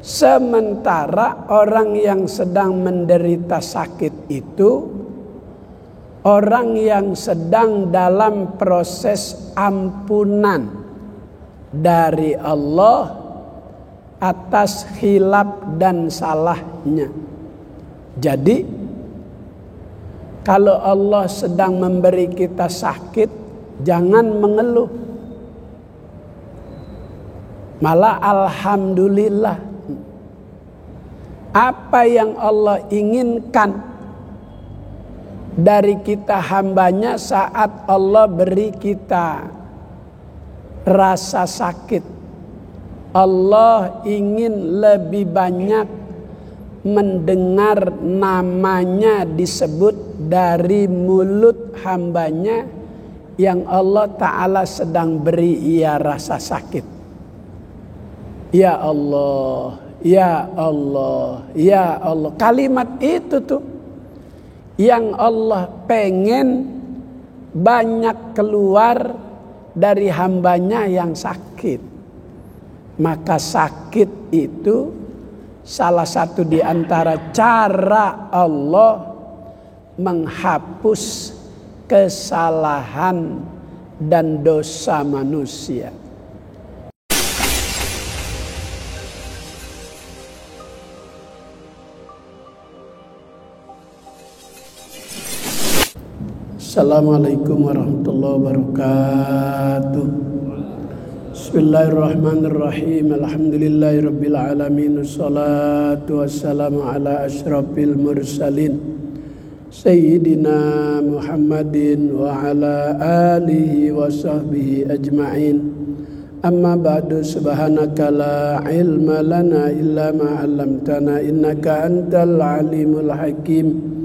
Sementara orang yang sedang menderita sakit itu orang yang sedang dalam proses ampunan dari Allah atas khilaf dan salahnya. Jadi kalau Allah sedang memberi kita sakit, jangan mengeluh. Malah alhamdulillah. Apa yang Allah inginkan dari kita hambanya saat Allah beri kita rasa sakit. Allah ingin lebih banyak mendengar namanya disebut dari mulut hambanya yang Allah Ta'ala sedang beri ia rasa sakit. Ya Allah, ya Allah, ya Allah. Kalimat itu tuh yang Allah pengen banyak keluar dari hambanya yang sakit. Maka sakit itu salah satu di antara cara Allah menghapus kesalahan dan dosa manusia. Assalamualaikum warahmatullahi wabarakatuh. Bismillahirrahmanirrahim. Alhamdulillahirabbil alamin. Wassalatu wassalamu ala asyrafil mursalin Sayyidina Muhammadin wa ala alihi wa sahbihi ajma'in. Amma ba'du, subhanaka la ilma lana illa ma 'allamtana innaka antal alimul hakim.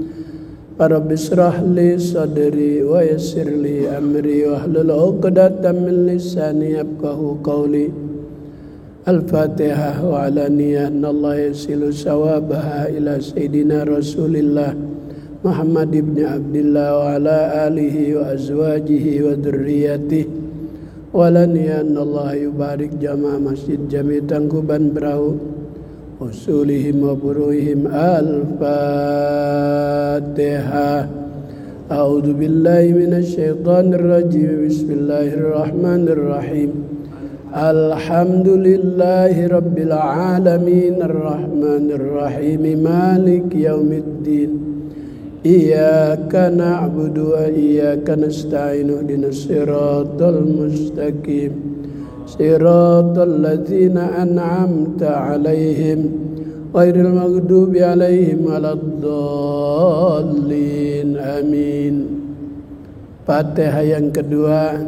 Rabbi shrah li sadri wa yassir li amri wahlul 'uqdatam min lisani yafqahu qawli. Al-Fatihah wa 'ala niyyati Allah yasilu sawabaha ila sayyidina Rasulillah Muhammad ibn Abdullah wa 'ala alihi wa azwajihi wa dzurriyyatihi wa 'ala niyyati Allah yubarik jamaah Masjid Jami Tangkuban Perahu usulihim wa buruhim. Al-Fatihah. A'udzu billahi minasy syaithanir rajim. Bismillahirrahmanirrahim. Alhamdulillahi rabbil alamin arrahmanir rahim maliki yaumiddin. Iyyaka na'budu wa iyyaka nasta'in ihdinas siratal mustaqim. Siratal ladzina an'amta 'alaihim ghairil maghdubi 'alaihim waladdallin. Amin. Fatihah yang kedua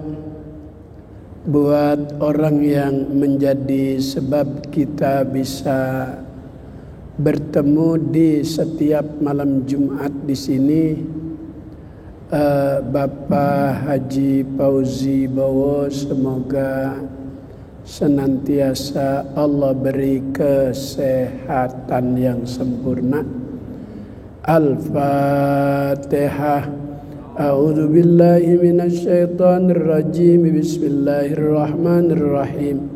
buat orang yang menjadi sebab kita bisa bertemu di setiap malam Jumat di sini. Bapak Haji Fauzi Bowo, semoga senantiasa Allah beri kesehatan yang sempurna. Al-Fatihah. A'udzu billahi minasy syaithanir rajim. Bismillahirrahmanirrahim.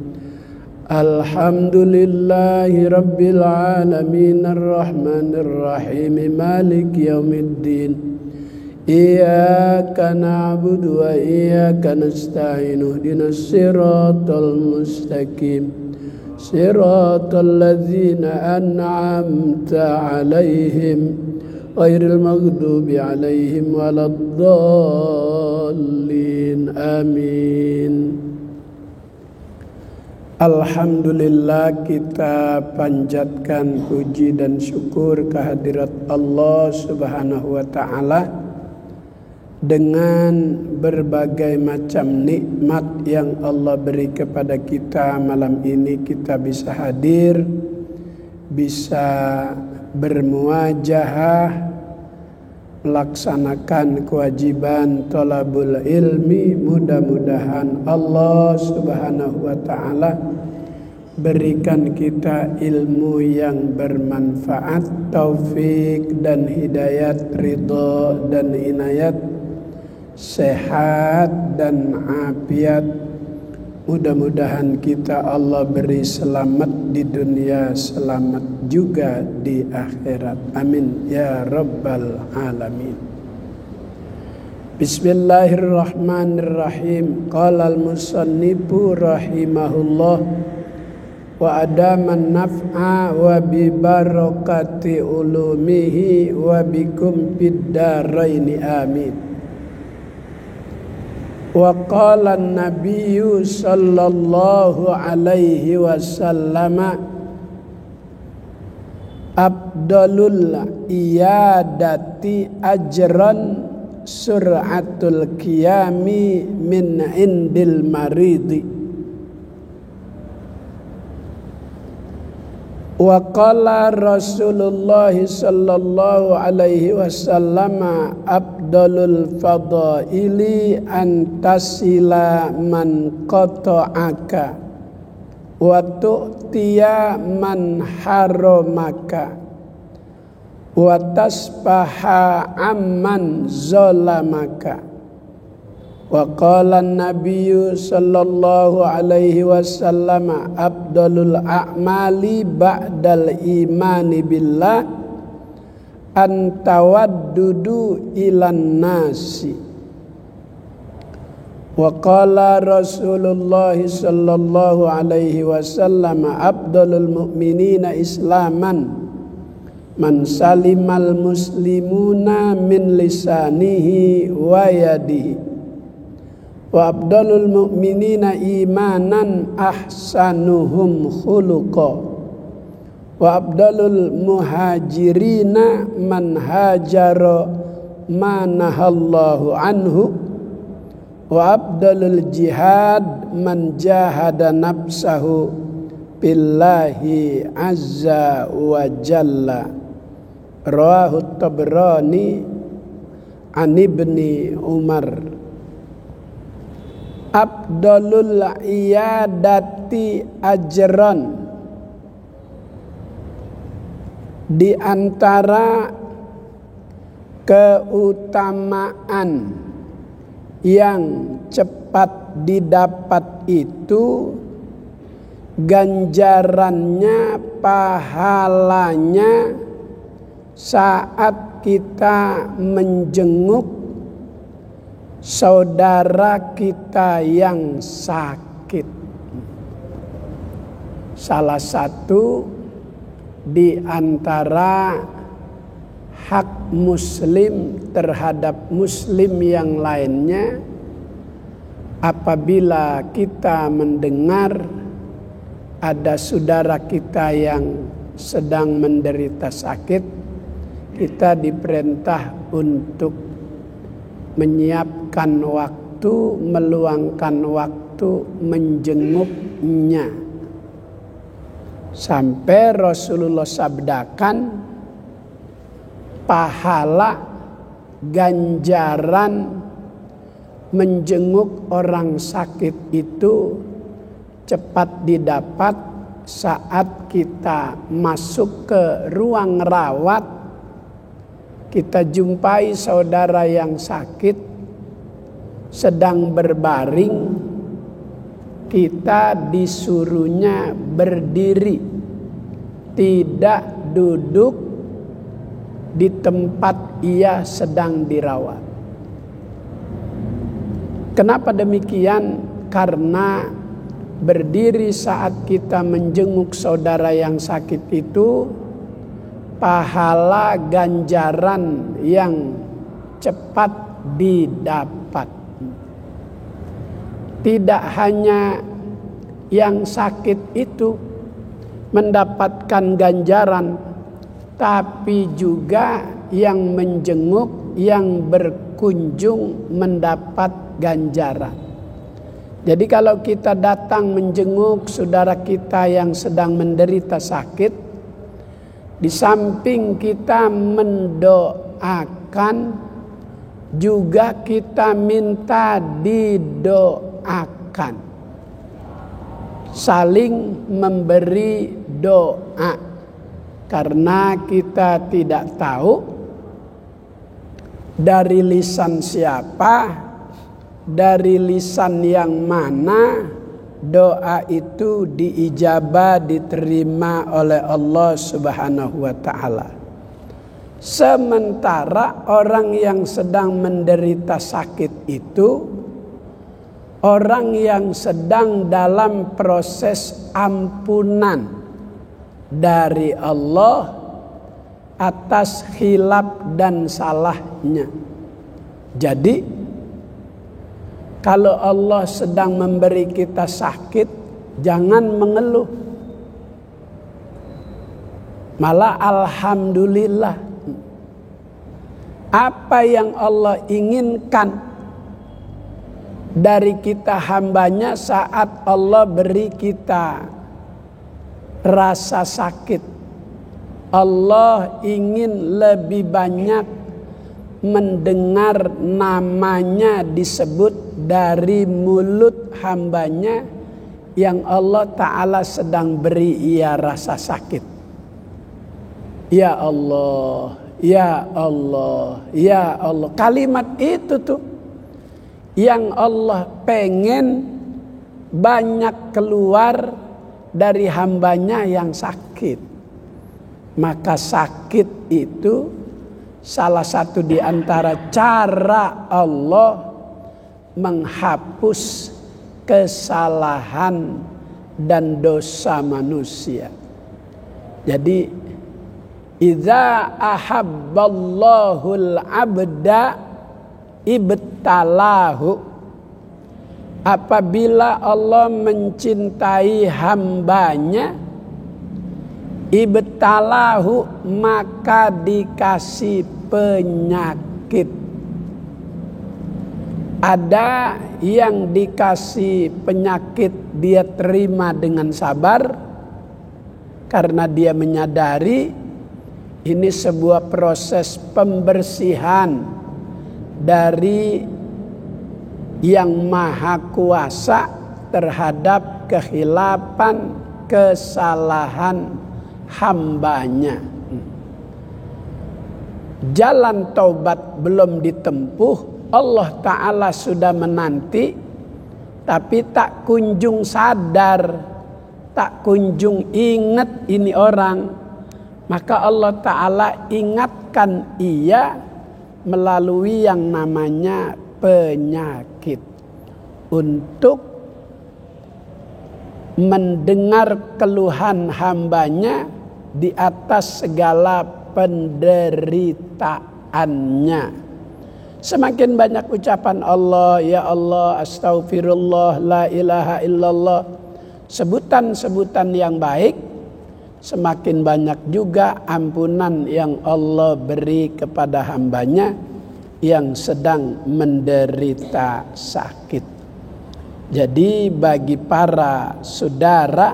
Alhamdulillahi rabbil alamin arrahmanir rahim maliki yaumiddin. Iyyaka na'budu wa iyyaka nasta'in ihdinas siratal mustaqim. Siratal ladzina an'amta 'alaihim ghairil maghdubi 'alaihim waladdallin. Amin. Alhamdulillah, kita panjatkan puji dan syukur kehadirat Allah Subhanahu wa ta'ala dengan berbagai macam nikmat yang Allah beri kepada kita. Malam ini kita bisa hadir, bisa bermuajahah, melaksanakan kewajiban thalabul ilmi. Mudah-mudahan Allah Subhanahu wa ta'ala berikan kita ilmu yang bermanfaat, taufik dan hidayat, ridha dan inayat, sehat dan afiat, Mudah-mudahan kita Allah beri selamat di dunia, selamat juga di akhirat. Amin ya rabbal alamin. Bismillahirrahmanirrahim. Qala al-musannifu rahimahullah wa adaman naf'a wa bi barakati ulumihi wa bikum fid daraini amin. Wa qala an-nabiyyu sallallahu alaihi wasallam afdalul iyadati ajran sur'atul qiyami min indil maridi. Wa qala Rasulullah sallallahu alaihi wasallam afdalul fadaili antasila man qata'aka wa tu'tiya man haramaka wa tasfaha amman zalamaka. Wa qala an-nabiyyu sallallahu alaihi wasallam afdalul a'mali ba'dal imani billah an tawaddudu ilan nasi. Wa qala Rasulullah sallallahu alaihi wasallam afdalul mu'minina islaman man salimal muslimuna min lisanihi wa yadihi. Wa afdalul mu'minina imanan ahsanuhum khuluqa. Wa afdalul muhajirina man hajara ma nahallahu anhu. Wa afdalul jihad man jahada nafsahu billahi azza wa jalla. Rawahu Tabrani an Ibni Umar. Afdalul iyadati ajran, di antara keutamaan yang cepat didapat itu ganjarannya, pahalanya saat kita menjenguk saudara kita yang sakit. Salah satu di antara hak muslim terhadap muslim yang lainnya, apabila kita mendengar ada saudara kita yang sedang menderita sakit, kita diperintah untuk menyiapkan waktu, meluangkan waktu menjenguknya. Sampai Rasulullah sabdakan pahala ganjaran menjenguk orang sakit itu cepat didapat saat kita masuk ke ruang rawat. Kita jumpai saudara yang sakit sedang berbaring, kita disuruhnya berdiri, tidak duduk di tempat ia sedang dirawat. Kenapa demikian? Karena berdiri saat kita menjenguk saudara yang sakit itu pahala ganjaran yang cepat didapat. Tidak hanya yang sakit itu mendapatkan ganjaran, tapi juga yang menjenguk, yang berkunjung mendapat ganjaran. Jadi kalau kita datang menjenguk saudara kita yang sedang menderita sakit, di samping kita mendoakan, juga kita minta didoakan. Saling memberi doa. Karena kita tidak tahu dari lisan siapa, dari lisan yang mana doa itu diijabah, diterima oleh Allah Subhanahu wa ta'ala. Sementara orang yang sedang menderita sakit itu orang yang sedang dalam proses ampunan dari Allah atas khilaf dan salahnya. Jadi kalau Allah sedang memberi kita sakit, jangan mengeluh. Malah alhamdulillah. Apa yang Allah inginkan dari kita hambanya saat Allah beri kita rasa sakit. Allah ingin lebih banyak mendengar namanya disebut dari mulut hambanya yang Allah Ta'ala sedang beri ia rasa sakit. Ya Allah, ya Allah, ya Allah. Kalimat itu tuh yang Allah pengen banyak keluar dari hambanya yang sakit. Maka sakit itu salah satu di antara cara Allah menghapus kesalahan dan dosa manusia. Jadi idza ahabballahul abda ibtalahu. Apabila Allah mencintai hambanya, ibtalahu, maka dikasih penyakit. Ada yang dikasih penyakit dia terima dengan sabar karena dia menyadari ini sebuah proses pembersihan dari yang maha kuasa terhadap kekhilafan, kesalahan hambanya. Jalan taubat belum ditempuh, Allah Ta'ala sudah menanti, tapi tak kunjung sadar, tak kunjung ingat ini orang. Maka Allah Ta'ala ingatkan ia melalui yang namanya penyakit untuk mendengar keluhan hambanya di atas segala penderitaannya. Semakin banyak ucapan Allah, ya Allah, astaghfirullah, la ilaha illallah, sebutan-sebutan yang baik, semakin banyak juga ampunan yang Allah beri kepada hambanya yang sedang menderita sakit. Jadi bagi para saudara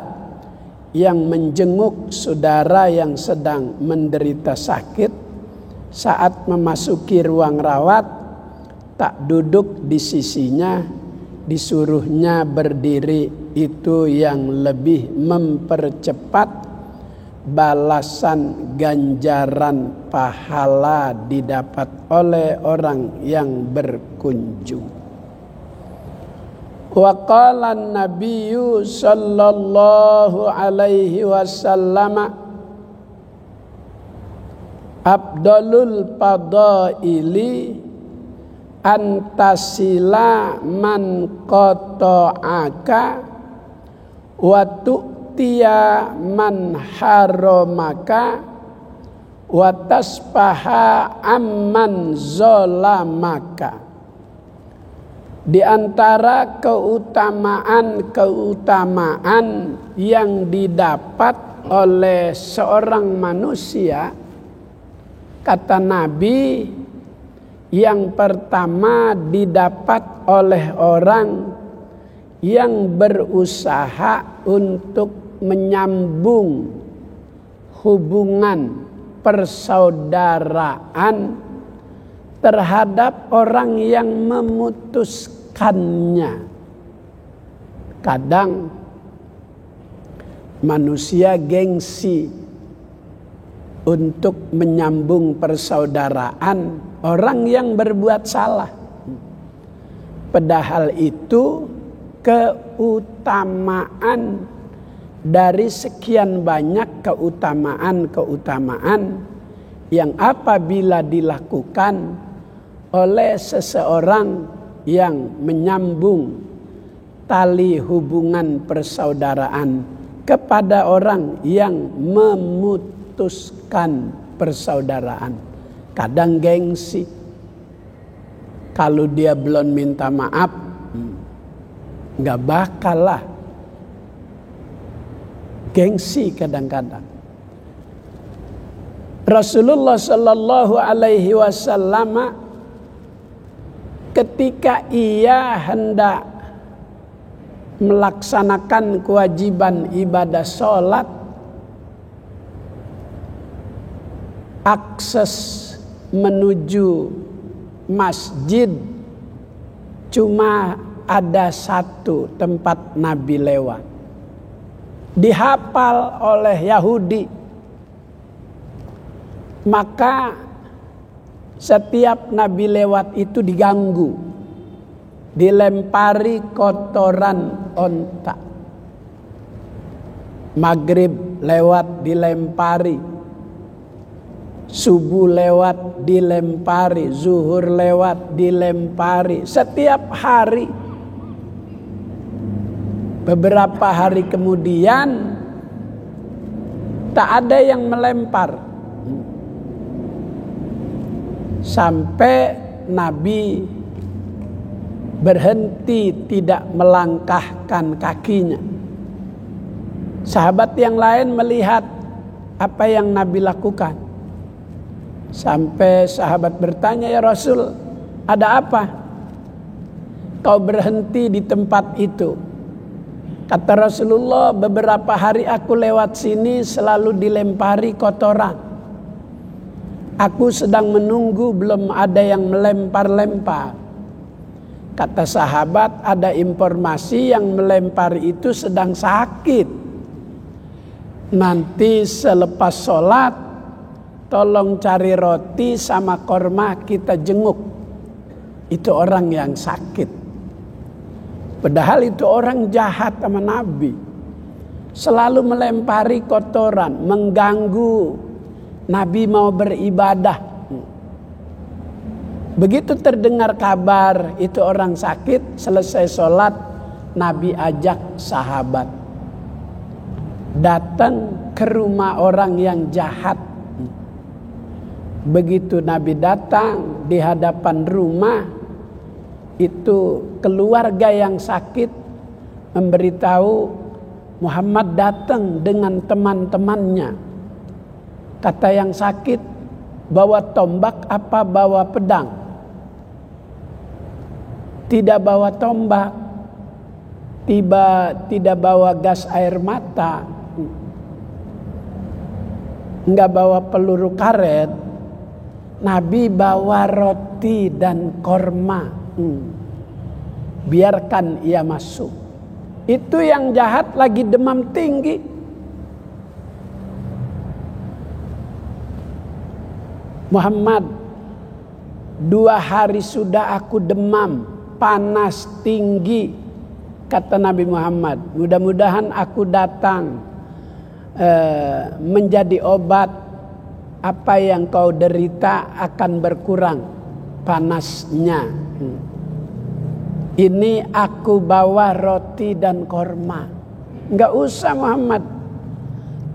yang menjenguk saudara yang sedang menderita sakit, saat memasuki ruang rawat, tak duduk di sisinya, disuruhnya berdiri, itu yang lebih mempercepat balasan ganjaran pahala didapat oleh orang yang berkunjung. Wa qala an-nabiyyu sallallahu alaihi wasallam afdalul fadaili antasila man qata'aka wa tu'tiya man haramaka wa tasfaha amman zalamaka. Di antara keutamaan yang didapat oleh seorang manusia, kata Nabi, yang pertama didapat oleh orang yang berusaha untuk menyambung hubungan persaudaraan terhadap orang yang memutuskannya. Kadang manusia gengsi untuk menyambung persaudaraan orang yang berbuat salah. Padahal itu keutamaan dari sekian banyak keutamaan yang apabila dilakukan oleh seseorang yang menyambung tali hubungan persaudaraan kepada orang yang memutuskan persaudaraan. Kadang gengsi. Kalau dia belum minta maaf, nggak bakal lah. Gengsi kadang-kadang. Rasulullah Sallallahu Alaihi Wasallam ketika ia hendak melaksanakan kewajiban ibadah sholat, akses menuju masjid cuma ada satu tempat Nabi lewat. Dihafal oleh Yahudi. Maka setiap Nabi lewat itu diganggu. Dilempari kotoran onta. Maghrib lewat dilempari. Subuh lewat dilempari, zuhur lewat dilempari. Setiap hari. Beberapa hari kemudian tak ada yang melempar. Sampai Nabi berhenti tidak melangkahkan kakinya. Sahabat yang lain melihat apa yang Nabi lakukan. Sampai sahabat bertanya, "Ya Rasul, ada apa? Kau berhenti di tempat itu?" Kata Rasulullah, "Beberapa hari aku lewat sini selalu dilempari kotoran. Aku sedang menunggu, belum ada yang melempar-lempar." Kata sahabat, "Ada informasi yang melempar itu sedang sakit. Nanti selepas sholat, tolong cari roti sama korma kita jenguk. Itu orang yang sakit." Padahal itu orang jahat sama Nabi. Selalu melempari kotoran, mengganggu Nabi mau beribadah. Begitu terdengar kabar itu orang sakit, selesai sholat, Nabi ajak sahabat datang ke rumah orang yang jahat. Begitu Nabi datang di hadapan rumah, itu keluarga yang sakit memberitahu Muhammad datang dengan teman-temannya. Kata yang sakit, "Bawa tombak apa bawa pedang?" Tidak bawa tombak, tidak bawa gas air mata, enggak bawa peluru karet. Nabi bawa roti dan korma. Biarkan ia masuk. Itu yang jahat lagi demam tinggi. "Muhammad, 2 hari sudah aku demam, panas tinggi." Kata Nabi Muhammad, "Mudah-mudahan aku datang menjadi obat. Apa yang kau derita akan berkurang panasnya. Ini aku bawa roti dan korma." Enggak usah Muhammad,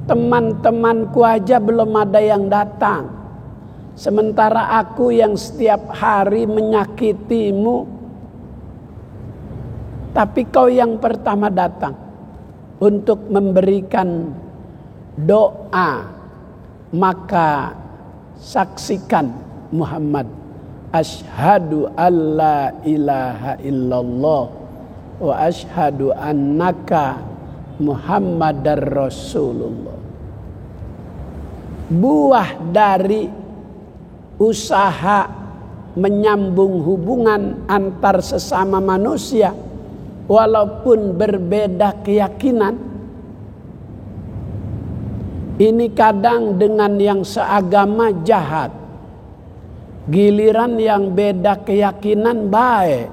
teman-temanku aja belum ada yang datang. Sementara aku yang setiap hari menyakitimu. Tapi kau yang pertama datang untuk memberikan doa. Maka saksikan Muhammad, asyhadu alla ilaha illallah wa asyhadu annaka Muhammadar Rasulullah. Buah dari usaha menyambung hubungan antar sesama manusia walaupun berbeda keyakinan. Ini kadang dengan yang seagama jahat, giliran yang beda keyakinan baik.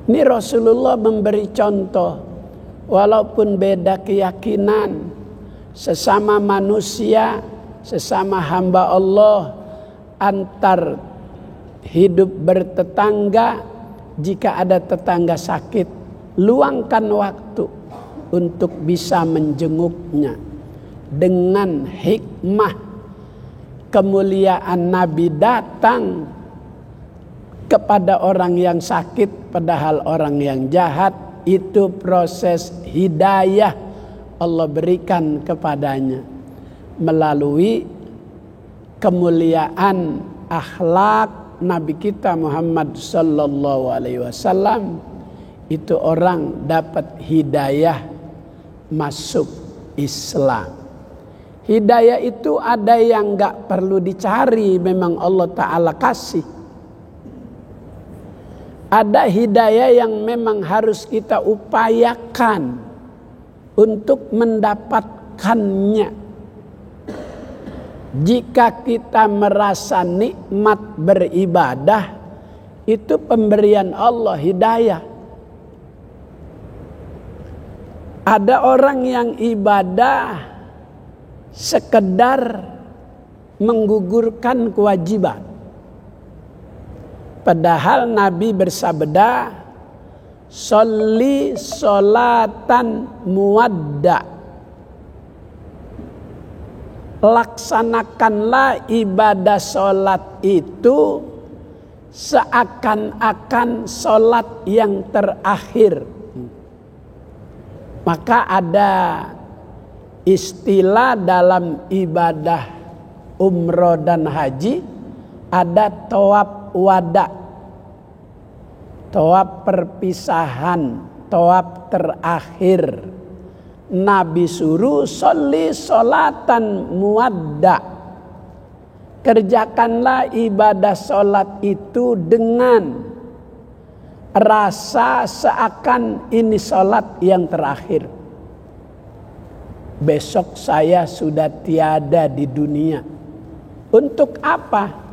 Ini Rasulullah memberi contoh, walaupun beda keyakinan, sesama manusia, sesama hamba Allah, antar hidup bertetangga, jika ada tetangga sakit, luangkan waktu untuk bisa menjenguknya. Dengan hikmah kemuliaan Nabi datang kepada orang yang sakit, padahal orang yang jahat, itu proses hidayah Allah berikan kepadanya melalui kemuliaan akhlak Nabi kita Muhammad sallallahu alaihi wasallam. Itu orang dapat hidayah masuk Islam. Hidayah itu ada yang gak perlu dicari, memang Allah Ta'ala kasih. Ada hidayah yang memang harus kita upayakan untuk mendapatkannya. Jika kita merasa nikmat beribadah, itu pemberian Allah hidayah. Ada orang yang ibadah sekedar menggugurkan kewajiban. Padahal Nabi bersabda, "Sholli sholatan muwadda." Laksanakanlah ibadah sholat itu seakan-akan sholat yang terakhir. Maka ada istilah dalam ibadah umroh dan haji, ada tawaf wada, tawaf perpisahan, tawaf terakhir. Nabi suruh sholli sholatan muwadda. Kerjakanlah ibadah sholat itu dengan rasa seakan ini sholat yang terakhir. Besok saya sudah tiada di dunia. Untuk apa?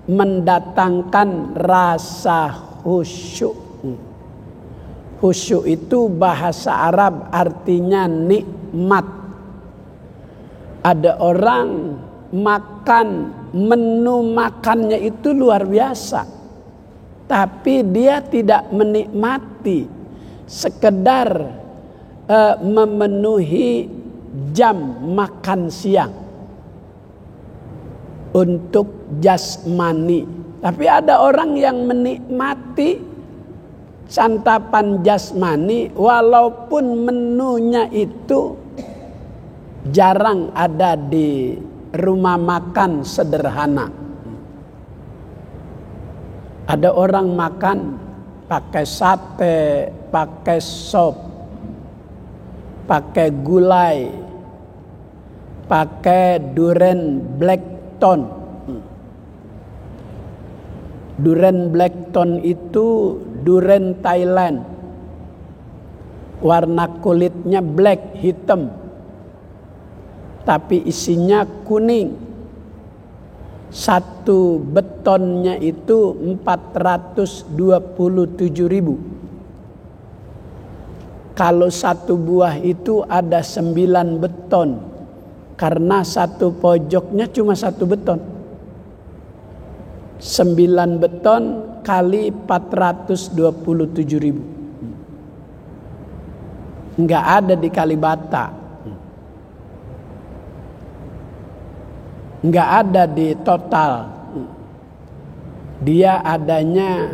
Mendatangkan rasa khusyuk. Khusyuk itu bahasa Arab artinya nikmat. Ada orang makan, menu makannya itu luar biasa, tapi dia tidak menikmati, sekedar memenuhi jam makan siang untuk jasmani. Tapi ada orang yang menikmati santapan jasmani walaupun menunya itu jarang ada di rumah makan sederhana. Ada orang makan pakai sate, pakai sop, pakai gulai, pakai durian blackton. Durian blackton itu durian Thailand. Warna kulitnya black, hitam. Tapi isinya kuning. Satu betonnya itu 427.000. Kalau satu buah itu ada 9 beton. Karena satu pojoknya cuma satu beton. 9 beton kali 427.000. Enggak ada di Kalibata. Enggak ada di Total. Dia adanya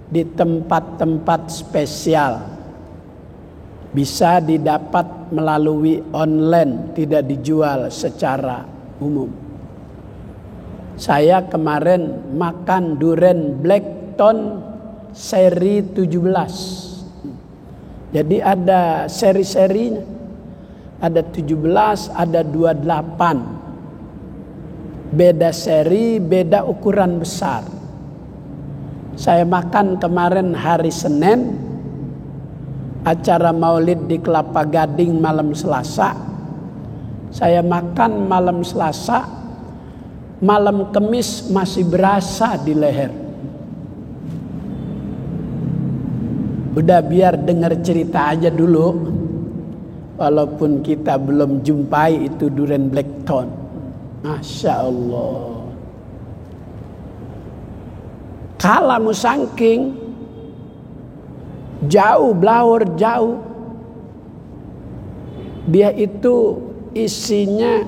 di tempat-tempat spesial. Bisa didapat melalui online, tidak dijual secara umum. Saya kemarin makan durian blackton seri 17. Jadi ada seri-serinya. Ada 17, ada 28. Beda seri, beda ukuran besar. Saya makan kemarin hari Senin, acara maulid di Kelapa Gading malam Selasa. Saya makan malam Selasa. Malam Kemis masih berasa di leher. Udah biar dengar cerita aja dulu. Walaupun kita belum jumpai itu durian blackthorn. Masya Allah. Kalamu sangking jauh, blawur jauh. Dia itu isinya,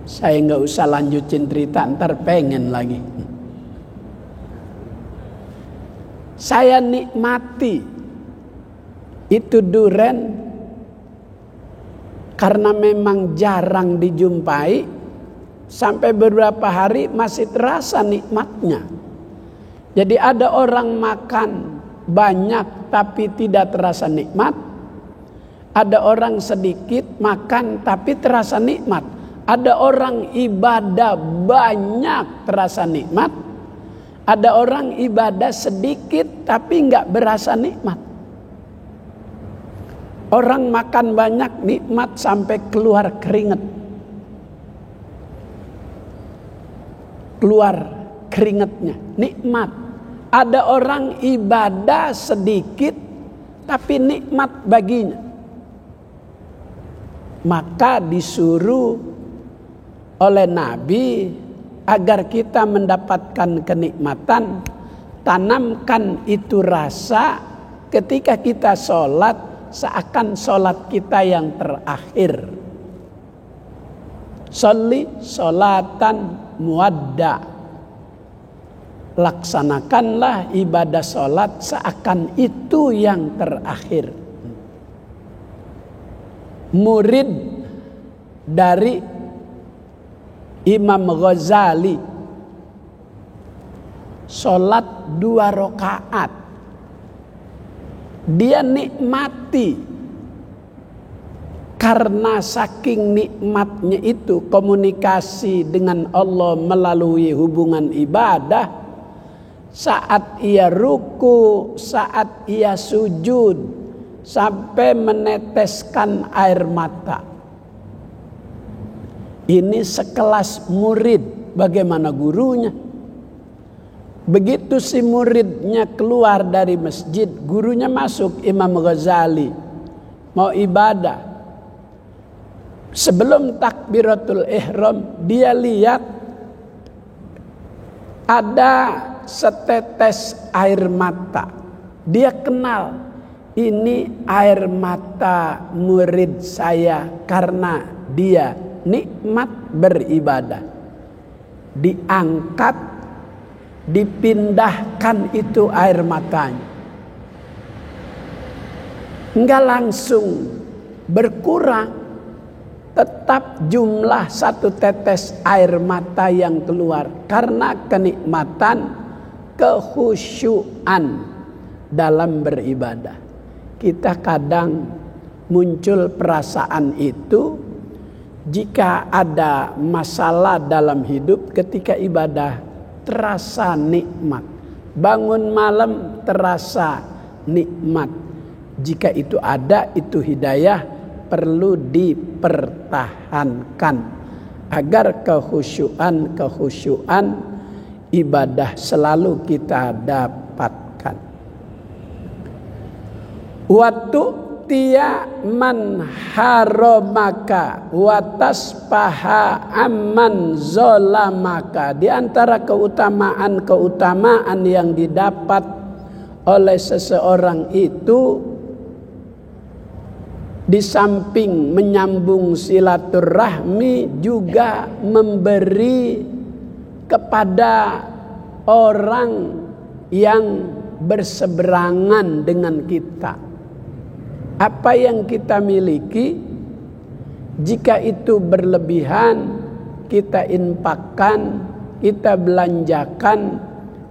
saya nggak usah lanjutin cerita, ntar pengen lagi. Saya nikmati itu durian karena memang jarang dijumpai. Sampai beberapa hari masih terasa nikmatnya. Jadi ada orang makan banyak tapi tidak terasa nikmat. Ada orang sedikit makan tapi terasa nikmat. Ada orang ibadah banyak terasa nikmat. Ada orang ibadah sedikit tapi nggak berasa nikmat. Orang makan banyak nikmat sampai keluar keringat. Keluar keringatnya, nikmat. Ada orang ibadah sedikit tapi nikmat baginya. Maka disuruh oleh Nabi agar kita mendapatkan kenikmatan, tanamkan itu rasa ketika kita sholat, seakan sholat kita yang terakhir. Sholli sholatan muwadda, laksanakanlah ibadah sholat seakan itu yang terakhir. Murid dari Imam Ghazali, sholat 2 rakaat, dia nikmati. Karena saking nikmatnya itu komunikasi dengan Allah melalui hubungan ibadah. Saat ia ruku, saat ia sujud, sampai meneteskan air mata. Ini sekelas murid, bagaimana gurunya? Begitu si muridnya keluar dari masjid, gurunya masuk, Imam Ghazali mau ibadah. Sebelum takbiratul ihram, dia lihat ada setetes air mata. Dia kenal, ini air mata murid saya karena dia nikmat beribadah. Diangkat, dipindahkan itu air matanya. Enggak langsung berkurang. Tetap jumlah 1 tetes air mata yang keluar karena kenikmatan, kekhusyuan dalam beribadah. Kita kadang muncul perasaan itu jika ada masalah dalam hidup. Ketika ibadah terasa nikmat, bangun malam terasa nikmat. Jika itu ada, itu hidayah, perlu dipertahankan agar kekhusyuan ibadah selalu kita dapatkan. Watu tia man haramaka wataspaha amman zolamaka. Di antara keutamaan yang didapat oleh seseorang itu, di samping menyambung silaturahmi, juga memberi kepada orang yang berseberangan dengan kita. Apa yang kita miliki, jika itu berlebihan, kita infakkan, kita belanjakan,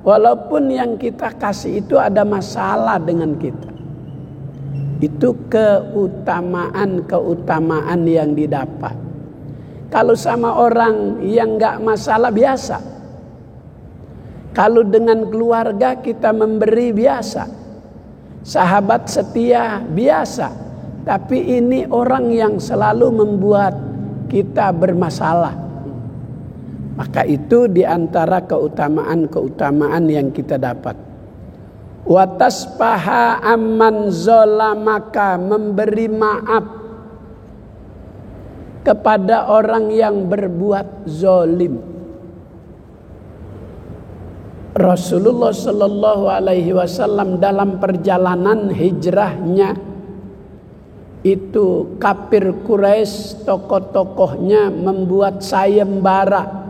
walaupun yang kita kasih itu ada masalah dengan kita. Itu keutamaan yang didapat. Kalau sama orang yang gak masalah, biasa. Kalau dengan keluarga kita memberi, biasa. Sahabat setia, biasa. Tapi ini orang yang selalu membuat kita bermasalah. Maka itu diantara keutamaan yang kita dapat. Wa tasfaha amman zalamaka, memberi maaf kepada orang yang berbuat zalim. Rasulullah Shallallahu Alaihi Wasallam dalam perjalanan hijrahnya itu kafir Quraisy, tokoh-tokohnya membuat sayembara.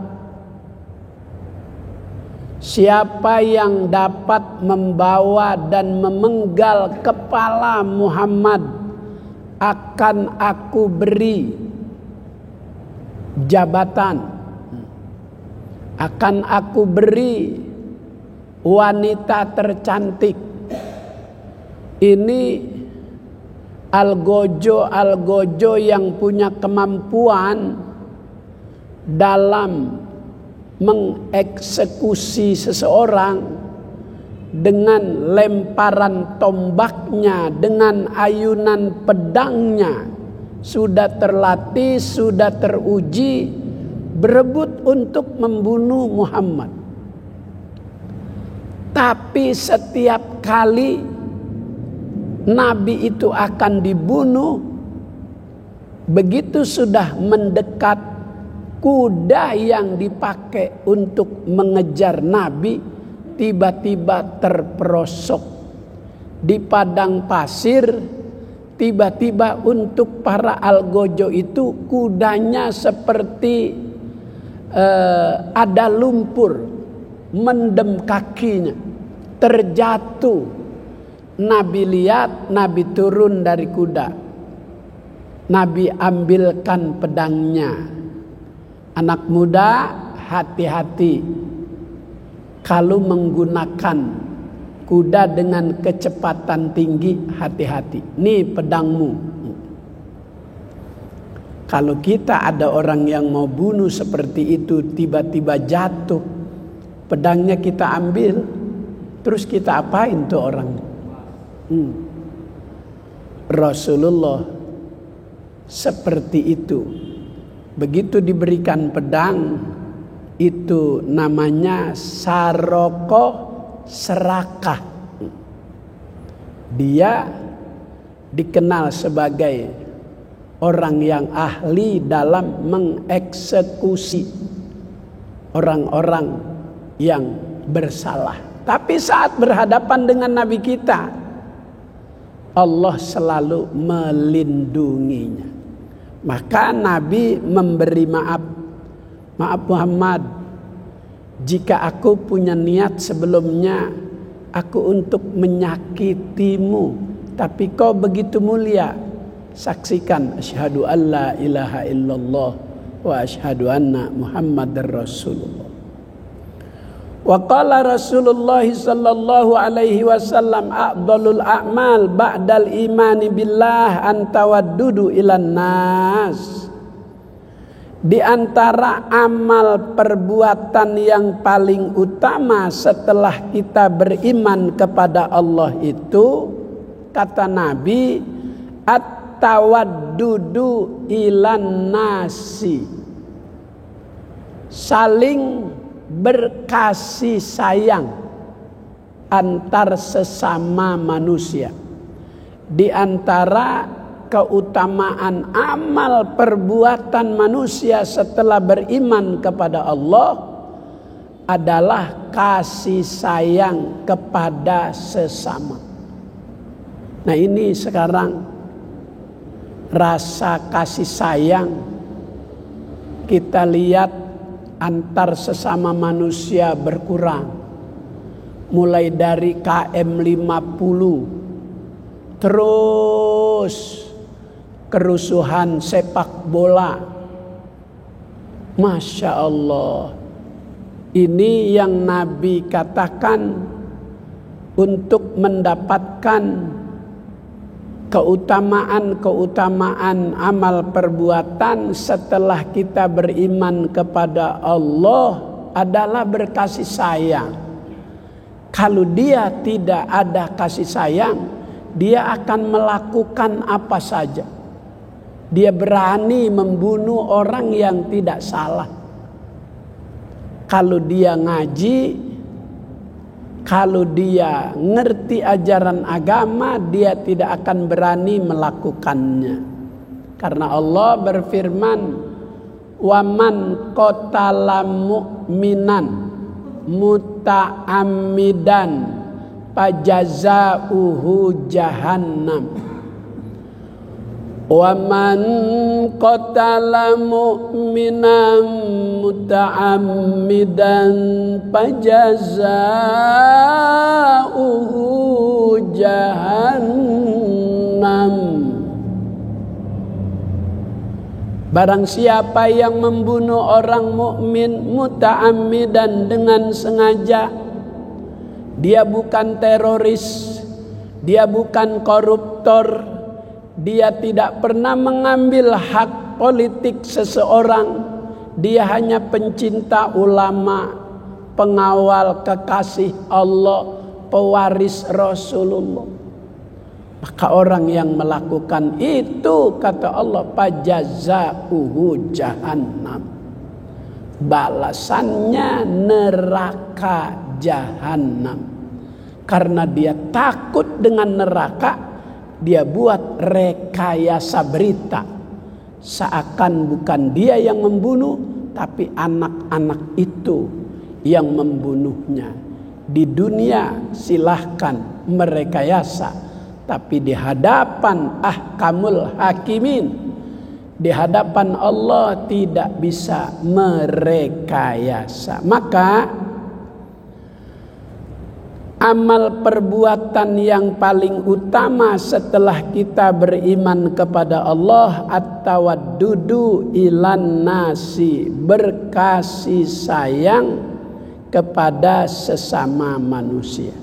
Siapa yang dapat membawa dan memenggal kepala Muhammad akan aku beri jabatan, akan aku beri wanita tercantik. Ini algojo yang punya kemampuan dalam mengeksekusi seseorang dengan lemparan tombaknya, dengan ayunan pedangnya, sudah terlatih, sudah teruji, berebut untuk membunuh Muhammad. Tapi setiap kali Nabi itu akan dibunuh, begitu sudah mendekat, kuda yang dipakai untuk mengejar Nabi tiba-tiba terperosok di padang pasir. Tiba-tiba untuk para algojo itu kudanya seperti ada lumpur mendem kakinya, terjatuh. Nabi lihat, Nabi turun dari kuda, Nabi ambilkan pedangnya. Anak muda, hati-hati kalau menggunakan kuda dengan kecepatan tinggi, hati-hati. Nih pedangmu. Kalau kita ada orang yang mau bunuh seperti itu, tiba-tiba jatuh, pedangnya kita ambil, terus kita apain tuh orang? Rasulullah seperti itu. Begitu diberikan pedang, itu namanya saroko serakah. Dia dikenal sebagai orang yang ahli dalam mengeksekusi orang-orang yang bersalah. Tapi saat berhadapan dengan Nabi kita, Allah selalu melindunginya. Maka Nabi memberi maaf. Maaf Muhammad, jika aku punya niat sebelumnya aku untuk menyakitimu, tapi kau begitu mulia. Saksikan asyhadu alla ilaha illallah wa asyhadu anna Muhammadar Rasulullah. Wa qala Rasulullah sallallahu alaihi wasallam afdalul a'mal ba'dal imani billah an tawaddudu ilan nas. Di antara amal perbuatan yang paling utama setelah kita beriman kepada Allah itu, kata Nabi, at-tawaddudu ilan nasi. Saling berkasih sayang antar sesama manusia. Di antara keutamaan amal perbuatan manusia setelah beriman kepada Allah adalah kasih sayang kepada sesama. Nah, ini sekarang rasa kasih sayang kita lihat antar sesama manusia berkurang. Mulai dari KM 50 terus kerusuhan sepak bola. Masya Allah, ini yang Nabi katakan untuk mendapatkan keutamaan amal perbuatan setelah kita beriman kepada Allah adalah berkasih sayang. Kalau dia tidak ada kasih sayang, dia akan melakukan apa saja. Dia berani membunuh orang yang tidak salah. Kalau dia ngaji, Kalau dia ngerti ajaran agama, dia tidak akan berani melakukannya. Karena Allah berfirman, "Waman qatala mu'minan muta'ammidan fajazauhu jahannam." Waman qatala mu'minan muta'ammidan fajazauhu jahannam. Barang siapa yang membunuh orang mukmin muta'ammidan dengan sengaja, dia bukan teroris, dia bukan koruptor, dia tidak pernah mengambil hak politik seseorang. Dia hanya pencinta ulama, pengawal kekasih Allah, pewaris Rasulullah. Maka orang yang melakukan itu, kata Allah, fajazauhu jahannam. Balasannya neraka jahanam. Karena dia takut dengan neraka, dia buat rekayasa berita seakan bukan dia yang membunuh, tapi anak-anak itu yang membunuhnya. Di dunia silahkan merekayasa, tapi di hadapan ahkamul hakimin, di hadapan Allah tidak bisa merekayasa. Maka amal perbuatan yang paling utama setelah kita beriman kepada Allah, at-tawaddudu ilan nasi, berkasih sayang kepada sesama manusia.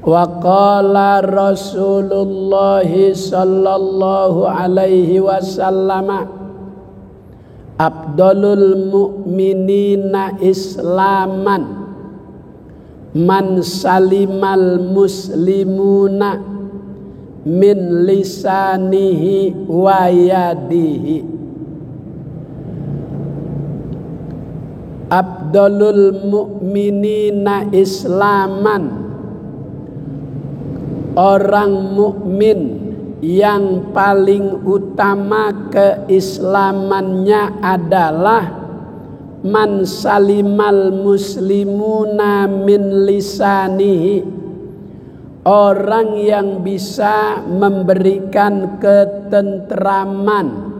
Wa qala Rasulullah sallallahu alaihi wasallam, afdalul mu'minina islaman man salimal muslimuna min lisanihi wa yadihi. Afdalul mu'minina islaman, orang mukmin yang paling utama keislamannya adalah man salimal muslimuna min lisanihi, orang yang bisa memberikan ketentraman,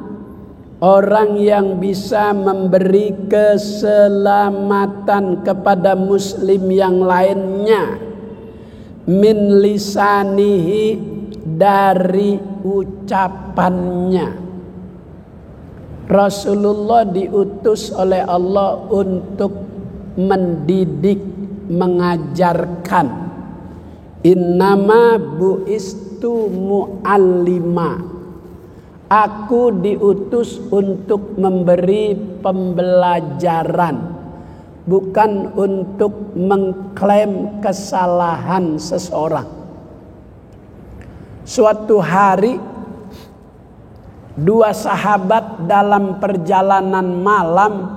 orang yang bisa memberi keselamatan kepada muslim yang lainnya, min lisanihi, dari ucapannya. Rasulullah diutus oleh Allah untuk mendidik, mengajarkan. Innama bu'istu mu'allima, aku diutus untuk memberi pembelajaran, bukan untuk mengklaim kesalahan seseorang. Suatu hari, dua sahabat dalam perjalanan malam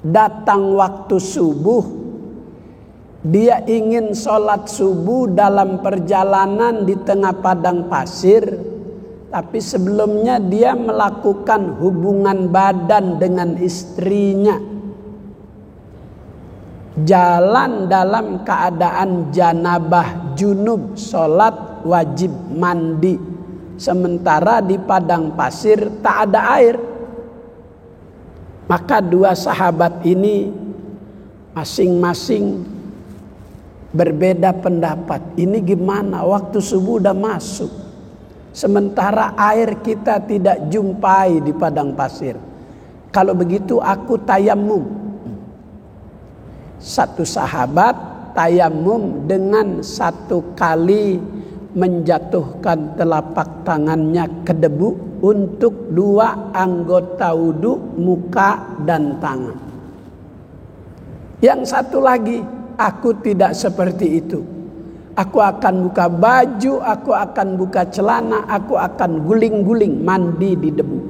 datang waktu subuh. Dia ingin sholat subuh dalam perjalanan di tengah padang pasir, tapi sebelumnya dia melakukan hubungan badan dengan istrinya. Jalan dalam keadaan janabah junub, sholat wajib mandi. Sementara di padang pasir tak ada air. Maka dua sahabat ini masing-masing berbeda pendapat. Ini gimana? Waktu subuh udah masuk, sementara air kita tidak jumpai di padang pasir. Kalau begitu aku tayamum. Satu sahabat tayamum dengan satu kali menjatuhkan telapak tangannya ke debu untuk dua anggota wudu, muka dan tangan. Yang satu lagi, aku tidak seperti itu. Aku akan buka baju, aku akan buka celana, aku akan guling-guling mandi di debu.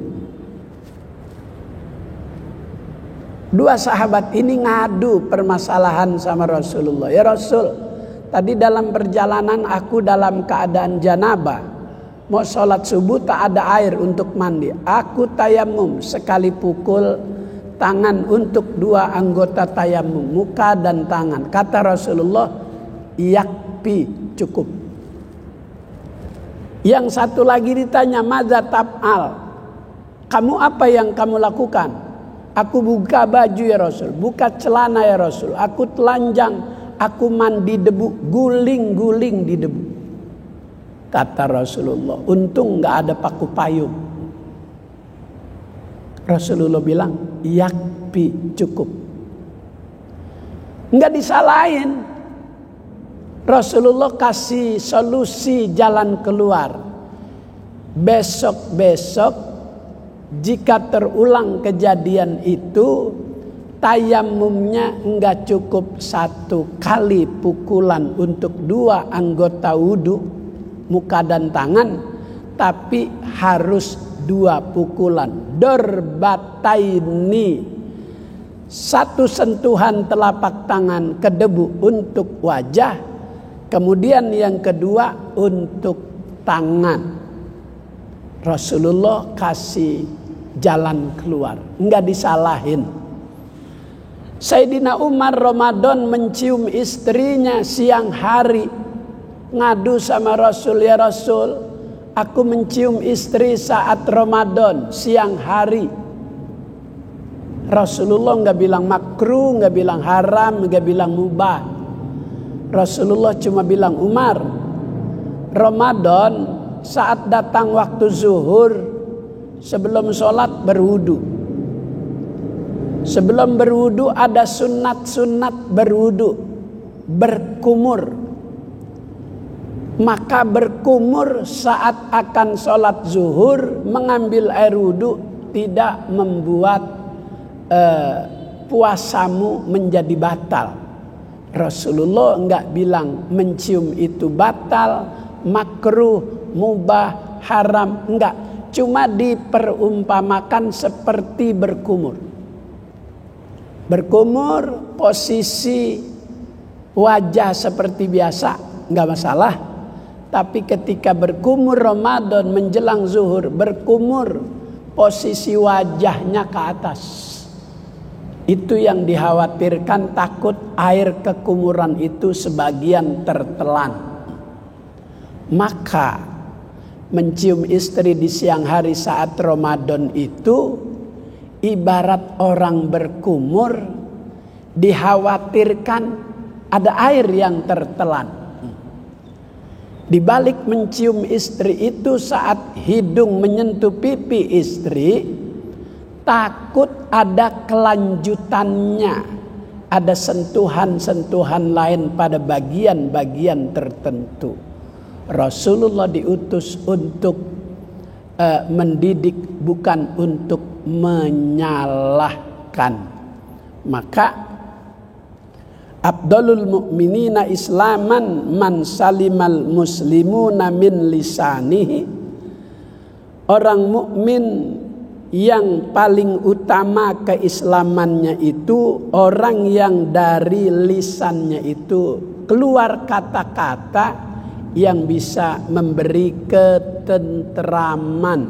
Dua sahabat ini ngadu permasalahan sama Rasulullah. Ya Rasul, tadi dalam perjalanan aku dalam keadaan janabah, mau sholat subuh tak ada air untuk mandi. Aku tayamum, sekali pukul tangan untuk dua anggota tayamum, muka dan tangan. Kata Rasulullah, yakfi, cukup. Yang satu lagi ditanya, madza tab'al, kamu apa yang kamu lakukan? Aku buka baju ya Rasul, buka celana ya Rasul, aku telanjang, aku mandi debu, guling-guling di debu. Kata Rasulullah, untung gak ada paku payung. Rasulullah bilang, yakfi, cukup. Enggak disalahin. Rasulullah kasih solusi jalan keluar. Besok-besok jika terulang kejadian itu, tayamumnya enggak cukup satu kali pukulan untuk dua anggota wudu, muka dan tangan, tapi harus dua pukulan. Dorbataini, satu sentuhan telapak tangan ke debu untuk wajah, kemudian yang kedua untuk tangan. Rasulullah kasih jalan keluar, enggak disalahin. Sayyidina Umar Ramadan mencium istrinya siang hari, ngadu sama Rasul, ya Rasul, aku mencium istri saat Ramadan siang hari. Rasulullah enggak bilang makruh, enggak bilang haram, enggak bilang mubah. Rasulullah cuma bilang, Umar, Ramadan saat datang waktu zuhur, sebelum sholat berwudu. Sebelum berwudu ada sunat-sunat berwudu, berkumur. Maka berkumur saat akan sholat zuhur, mengambil air wudu tidak membuat puasamu menjadi batal. Rasulullah enggak bilang mencium itu batal, makruh, mubah, haram, enggak. Cuma diperumpamakan seperti berkumur. Berkumur posisi wajah seperti biasa, enggak masalah. Tapi ketika berkumur Ramadan menjelang zuhur, berkumur posisi wajahnya ke atas. Itu yang dikhawatirkan, takut air kekumuran itu sebagian tertelan. Maka mencium istri di siang hari saat Ramadan itu ibarat orang berkumur, dikhawatirkan ada air yang tertelan. Di balik mencium istri itu saat hidung menyentuh pipi istri, takut ada kelanjutannya, ada sentuhan-sentuhan lain pada bagian-bagian tertentu. Rasulullah diutus untuk mendidik, bukan untuk menyalahkan. Maka Abdulul mu'minina islaman man salimal muslimuna min lisanihi. Orang mukmin yang paling utama keislamannya itu orang yang dari lisannya itu keluar kata-kata yang bisa memberi ketentraman,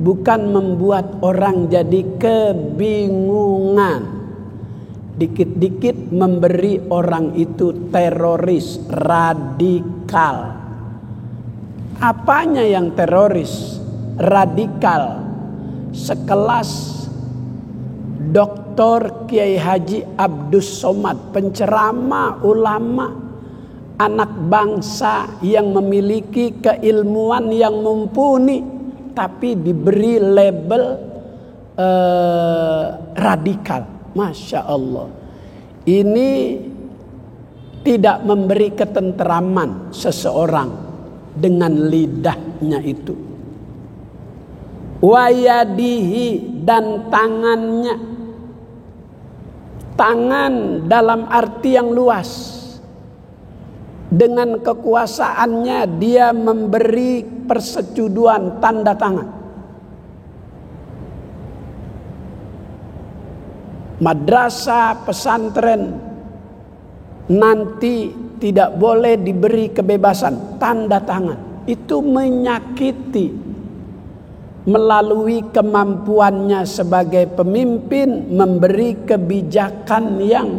bukan membuat orang jadi kebingungan. Dikit-dikit memberi orang itu teroris, radikal. Apanya yang teroris, radikal? Sekelas Dr. Kiai Haji Abdus Somad, penceramah, ulama, anak bangsa yang memiliki keilmuan yang mumpuni, tapi diberi label radikal. Masya Allah, ini tidak memberi ketenteraman seseorang dengan lidahnya itu. Wayadihi, dan tangannya, tangan dalam arti yang luas. Dengan kekuasaannya dia memberi persetujuan, tanda tangan. madrasah pesantren nanti tidak boleh diberi kebebasan, tanda tangan. Itu menyakiti melalui kemampuannya sebagai pemimpin memberi kebijakan yang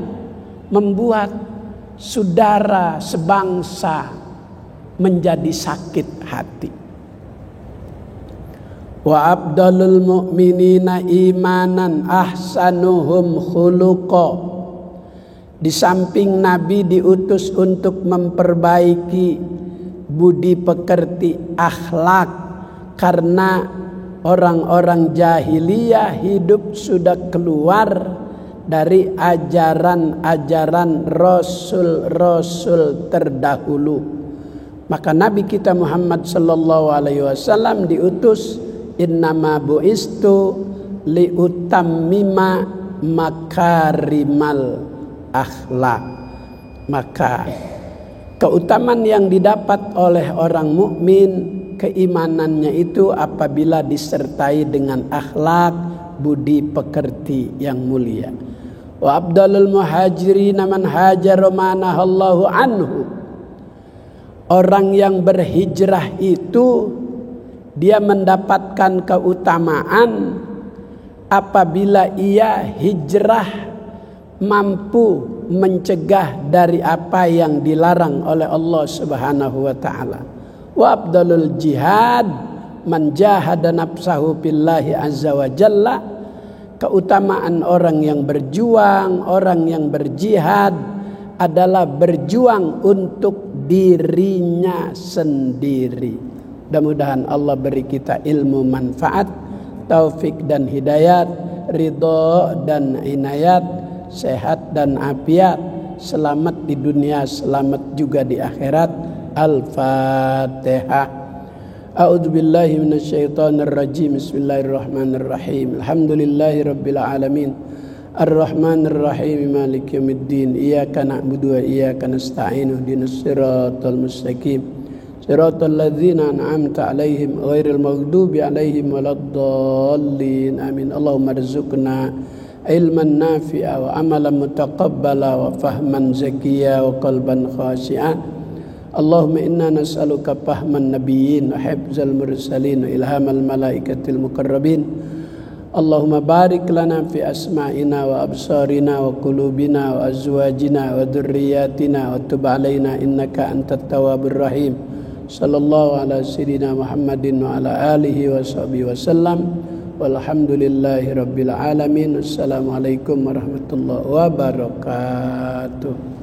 membuat saudara sebangsa menjadi sakit hati. Wa abdalul mu'minina imanan ahsanuhum khuluqa. Di samping Nabi diutus untuk memperbaiki budi pekerti akhlak, karena orang-orang jahiliyah hidup sudah keluar dari ajaran-ajaran rasul-rasul terdahulu. Maka Nabi kita Muhammad sallallahu alaihi wasallam diutus, innama bu'istu liutammima makarimal akhlak. Maka keutamaan yang didapat oleh orang mukmin, keimanannya itu apabila disertai dengan akhlak budi pekerti yang mulia. Wa abdalul muhajirin man hajara manahallahu anhu. Orang yang berhijrah itu dia mendapatkan keutamaan apabila ia hijrah mampu mencegah dari apa yang dilarang oleh Allah Subhanahu wa taala. Wa afdalul jihad man jahada nafsahu billahi azza wa jalla. Keutamaan orang yang berjuang, orang yang berjihad adalah berjuang untuk dirinya sendiri. Mudah-mudahan Allah beri kita ilmu manfaat, taufik dan hidayat, ridho dan inayat, sehat dan afiat, selamat di dunia, selamat juga di akhirat. Al-Fatihah. A'udzubillahi minasyaitonir rajim. Bismillahirrahmanirrahim. Alhamdulillahirabbil alamin. Ar-Rahmanir Rahim. Maliki yaumiddin. Iyyaka na'budu wa iyyaka nasta'in. Ihdinas siratal mustaqim. Siratal ladzina an'amta 'alaihim ghairil maghdubi 'alaihim waladdallin. Amin. Allahumma rzuqna ilman nafi'a wa amalan mutaqabbala wa fahman zakiyya wa qalban khashi'an. Allahumma inna nas'aluka fahman nabiyyin wa hifzal mursalin wa ilhamal malaikatil muqarrabin. Allahumma barik lana fi asma'ina wa absarina wa qulubina wa azwajina wa dhurriyyatina wa tub alaina innaka antat tawwabur rahim. Sallallahu ala sayyidina Muhammadin wa ala alihi wa sahbihi wasallam. Walhamdulillahi rabbil alamin. Assalamualaikum warahmatullahi wabarakatuh.